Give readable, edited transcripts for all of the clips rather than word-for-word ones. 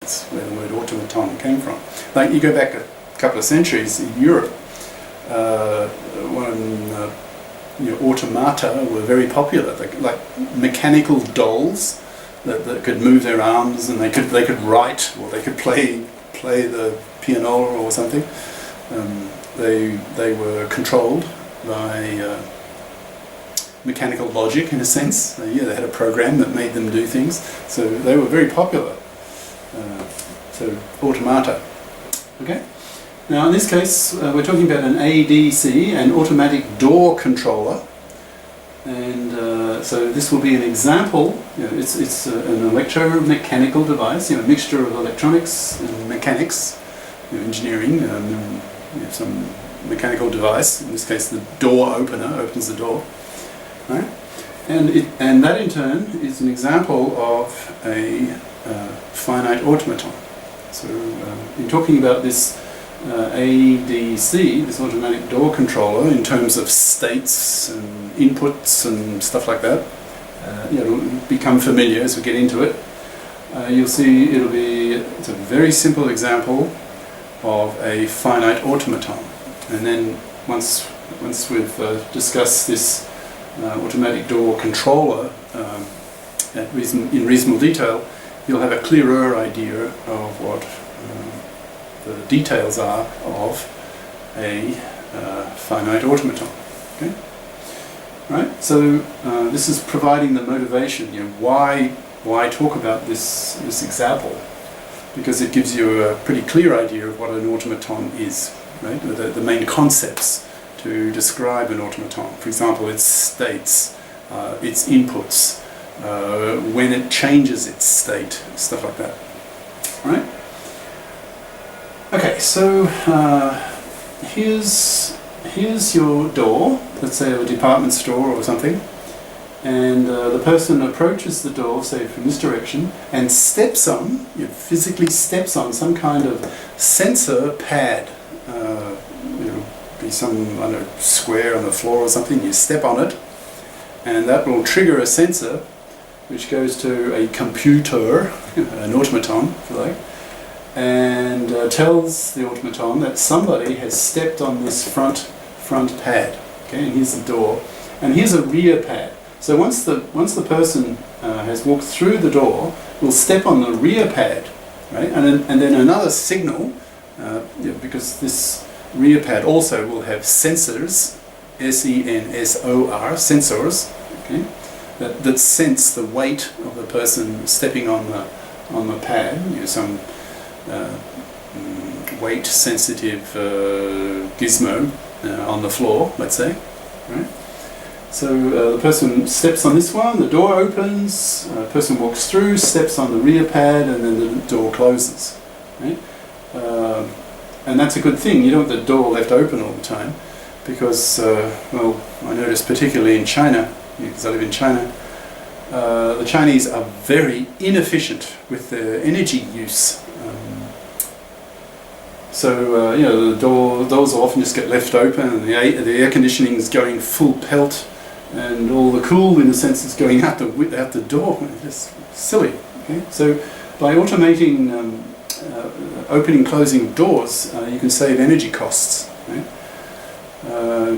That's where the word automaton came from. Like you go back a couple of centuries in Europe, automata were very popular, like mechanical dolls that could move their arms, and they could write, or they could play the pianola or something. They were controlled by mechanical logic, in a sense. They had a program that made them do things, so they were very popular. So automata. Okay. Now in this case, we're talking about an ADC, an automatic door controller, and so this will be an example. It's an electromechanical device, a mixture of electronics and mechanics, engineering, some mechanical device. In this case, the door opener opens the door, right? And that in turn is an example of a finite automaton. So in talking about this ADC, this automatic door controller, in terms of states and inputs and stuff like that, it'll become familiar as we get into it. You'll see it's a very simple example of a finite automaton. And then once we've discussed this automatic door controller in reasonable detail, you'll have a clearer idea of what the details are of a finite automaton. Okay, right. So this is providing the motivation. Why talk about this example? Because it gives you a pretty clear idea of what an automaton is. Right, the main concepts to describe an automaton. For example, its states, its inputs, when it changes its state, stuff like that. Right? Okay, so here's your door, let's say a department store or something, and the person approaches the door, say from this direction, and physically steps on some kind of sensor pad. Be some square on the floor or something. You step on it, and that will trigger a sensor which goes to a computer, an automaton, if you like, and tells the automaton that somebody has stepped on this front pad. Okay, and here's the door, and here's a rear pad. So once the person has walked through the door, will step on the rear pad, right, and then another signal, because this rear pad also will have sensors, S-E-N-S-O-R, sensors, okay, that sense the weight of the person stepping on the pad. Some weight sensitive gizmo on the floor, let's say, right? So the person steps on this one, the door opens, the person walks through, steps on the rear pad, and then the door closes, right? And that's a good thing. You don't want the door left open all the time, because, I noticed particularly in China, because I live in China, the Chinese are very inefficient with their energy use. The doors will often just get left open, and the air conditioning is going full pelt, and all the cool, in a sense, is going out the door. It's just silly. Okay? So by automating opening and closing of doors, you can save energy costs. Right?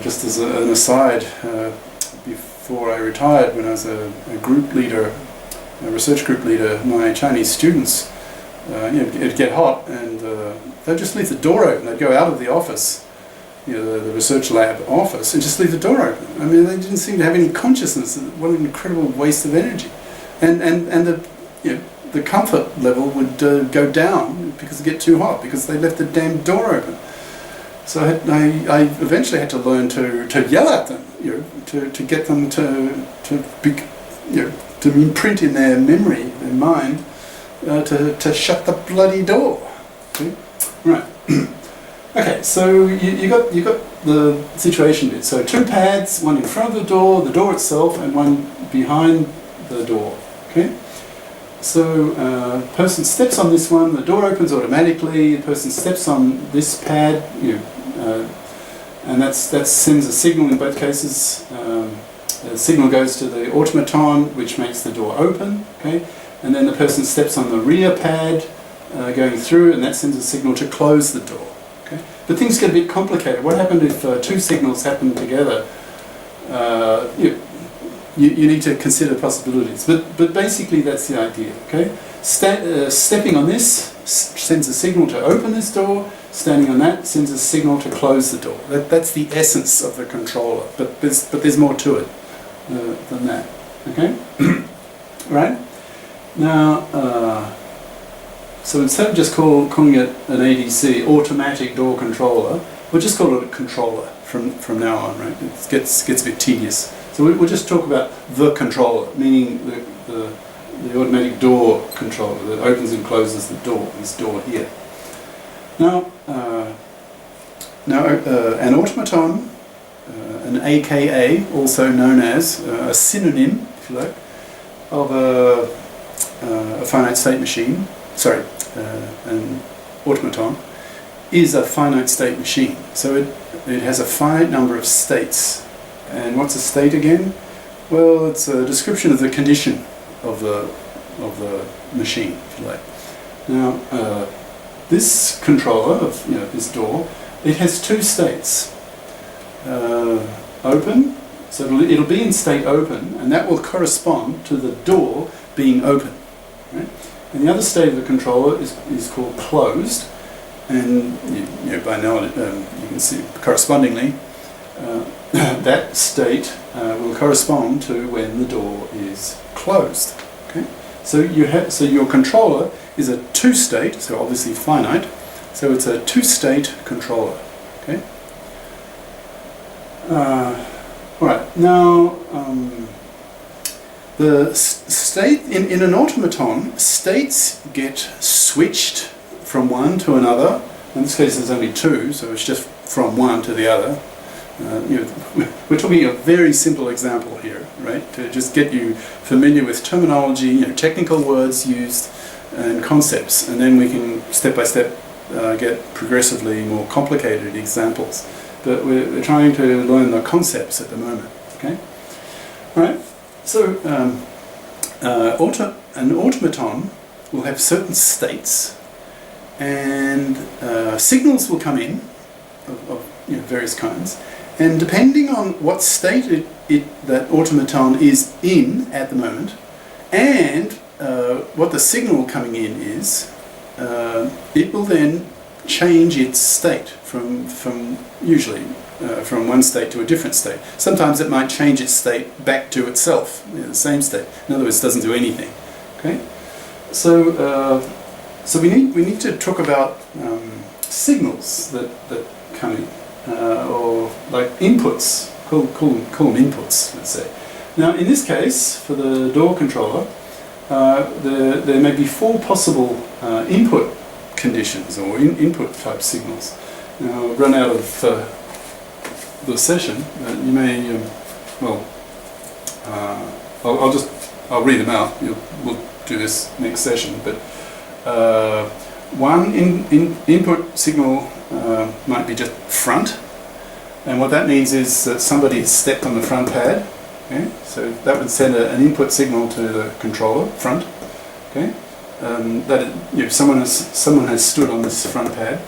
Just as an aside, before I retired, when I was a group leader, a research group leader, my Chinese students, it'd get hot, and they'd just leave the door open. They'd go out of the office, the research lab office, and just leave the door open. I mean, they didn't seem to have any consciousness. What an incredible waste of energy, and the comfort level would go down because it'd get too hot because they left the damn door open. So I eventually had to learn to yell at them, to get them to imprint in their memory, their mind, to shut the bloody door. Okay? Right. Okay, so you got the situation bit. So two pads, one in front of the door itself, and one behind the door. Okay. So person steps on this one, the door opens automatically. The person steps on this pad, and that sends a signal in both cases. The signal goes to the automaton, which makes the door open. Okay, and then the person steps on the rear pad, going through, and that sends a signal to close the door. Okay? But things get a bit complicated. What happened if two signals happen together? You need to consider possibilities. But basically that's the idea. Okay? Stepping on this sends a signal to open this door. Standing on that sends a signal to close the door. That's the essence of the controller. But there's more to it than that. Okay? Right? Now, so instead of just calling it an ADC, automatic door controller, we'll just call it a controller from now on, right? It gets a bit tedious. So we'll just talk about the controller, meaning the automatic door controller that opens and closes the door, this door here. Now, an automaton, an AKA, also known as a synonym, if you like, of a finite state machine, an automaton, is a finite state machine. So it has a finite number of states. And what's a state again? Well, it's a description of the condition of the machine, if you like. Now, this controller of this door, it has two states. Open, so it'll be in state open, and that will correspond to the door being open. Right? And the other state of the controller is called closed, and by now you can see correspondingly that state will correspond to when the door is closed. Okay, so your controller is a two-state, so obviously finite. So it's a two-state controller. Okay. All right. Now, the state in an automaton, states get switched from one to another. In this case, there's only two, so it's just from one to the other. We're talking a very simple example here, right? To just get you familiar with terminology, technical words used, and concepts, and then we can step by step get progressively more complicated examples. But we're trying to learn the concepts at the moment. Okay, all right. So an automaton will have certain states, and signals will come in of various kinds. And depending on what state that automaton is in at the moment, and what the signal coming in is, it will then change its state from usually from one state to a different state. Sometimes it might change its state back to itself, the same state. In other words, it doesn't do anything. Okay, so we need to talk about signals that come in. Or like inputs, call them inputs, let's say. Now in this case, for the door controller, there may be four possible input conditions or input type signals. Now I've run out of the session, you may, I'll read them out, we'll do this next session, but one input signal might be just front, and what that means is that somebody has stepped on the front pad. Okay, so that would send an input signal to the controller front. Okay, someone has stood on this front pad.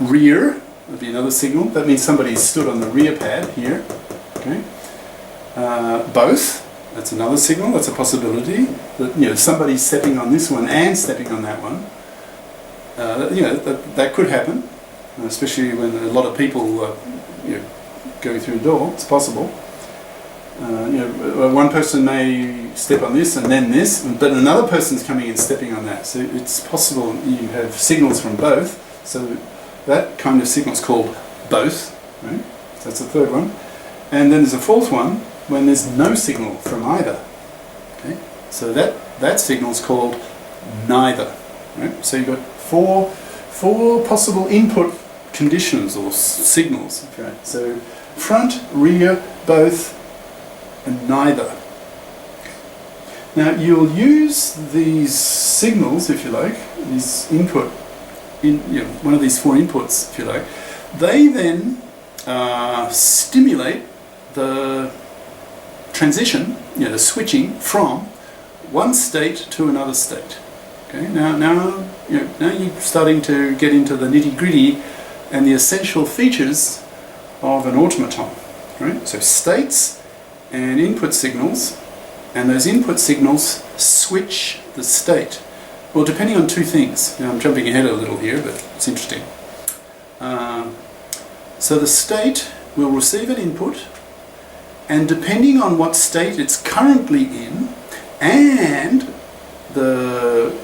Rear would be another signal. That means somebody stood on the rear pad here. Okay, both. That's another signal. That's a possibility that somebody's stepping on this one and stepping on that one. That could happen, especially when a lot of people going through the door. It's possible. One person may step on this and then this, but another person's coming and stepping on that. So it's possible you have signals from both. So that kind of signal is called both. Right? So that's the third one. And then there's a fourth one when there's no signal from either. Okay? So that signal is called neither. Right? So you've got four possible input conditions or signals. Okay? So front, rear, both, and neither. Now you'll use these signals, if you like, these input, one of these four inputs, if you like. They then stimulate the transition, the switching from one state to another state. Okay, now you're starting to get into the nitty-gritty and the essential features of an automaton, right? So states and input signals, and those input signals switch the state. Well, depending on two things. Now, I'm jumping ahead a little here, but it's interesting. So the state will receive an input, and depending on what state it's currently in and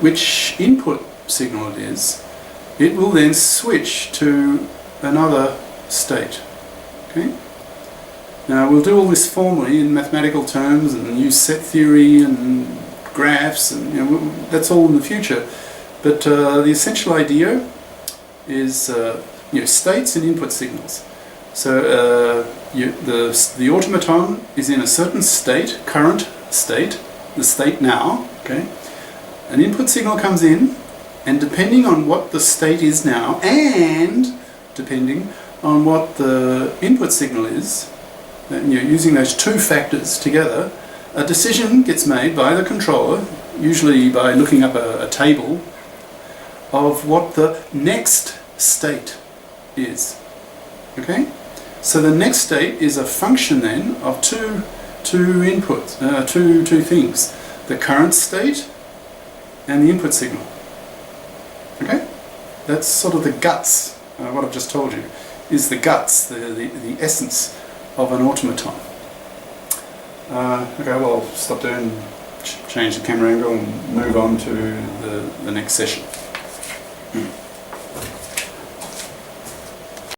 which input signal it is, it will then switch to another state. Okay? Now we'll do all this formally in mathematical terms and use set theory and graphs, and that's all in the future. But the essential idea is states and input signals. So the automaton is in a certain state, current state, the state now. Okay, an input signal comes in, and depending on what the state is now, and depending on what the input signal is, using those two factors together, a decision gets made by the controller, usually by looking up a table, of what the next state is. Okay? So the next state is a function then of two inputs, two things. The current state and the input signal. Okay? That's sort of the guts, what I've just told you, is the guts, the essence of an automaton. Okay, well, I'll stop there and change the camera angle and move on to the next session.